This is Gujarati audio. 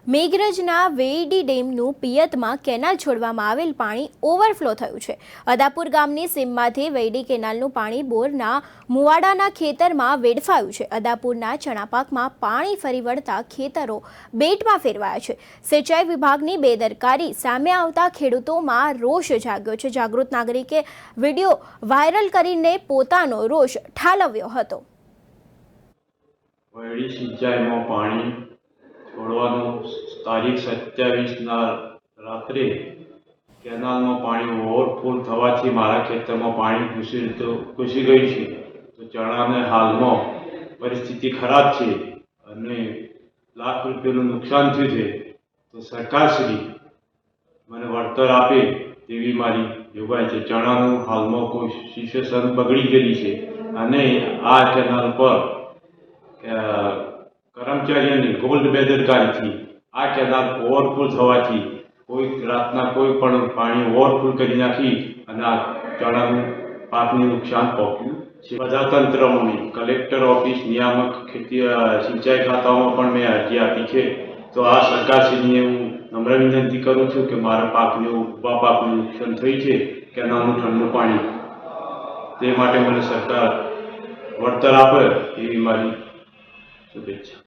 મેઘરજના વેઈડી ડેમનું પિયતમાં કેનાલ છોડવામાં આવેલ પાણી ઓવરફ્લો થયું છે। અદાપુર ગામની સીમમાંથી વેઈડી કેનાલનું પાણી બોરના મુવાડાના ખેતરમાં વેડફાયું છે। અદાપુરના ચણા પાકમાં પાણી ફરી વળતા ખેતરો બેટમાં ફેરવાયા છે। સિંચાઈ વિભાગની બેદરકારી સામે આવતા ખેડૂતોમાં રોષ જાગ્યો છે। જાગૃત નાગરિકે વિડીયો વાયરલ કરીને પોતાનો રોષ ઠાલવ્યો હતો। વેઈડી સિંચાઈમાં પાણી છોડવાનું તારીખ 27 રાત્રે કેનાલમાં પાણી ઓવરફ્લો થવાથી મારા ખેતરમાં પાણી ઘૂસી ગયું છે। તો ચણાને હાલમાં પરિસ્થિતિ ખરાબ છે અને લાખ રૂપિયાનું નુકસાન થયું છે। તો સરકારશ્રી મને વળતર આપે તેવી મારી જોગવાઈ છે। ચણાનું હાલમાં કોઈ સિચ્યુએશન બગડી ગયેલી છે અને આ કેનાલ પર કર્મચારીઓની ગોલ્ડ બેદરકારીથી આ કેનાલ ઓવરફ્લો થવાથી કોઈ રાતના કોઈ પણ પાણી ઓવરફ્લો કરી નાખી અને આ ચણાનું પાકને નુકસાન પહોંચ્યું છે। બધા તંત્રોમાં કલેક્ટર ઓફિસ, નિયામક ખેતી સિંચાઈ ખાતામાં પણ મેં અરજી આપી છે। તો આ સરકારશ્રીને હું નમ્ર વિનંતી કરું છું કે મારા પાકને ઊભા પાકનું નુકસાન થઈ છે કેનાલનું ઠંડુ પાણી, તે માટે મને સરકાર વળતર આપે એવી મારી શુભેચ્છા।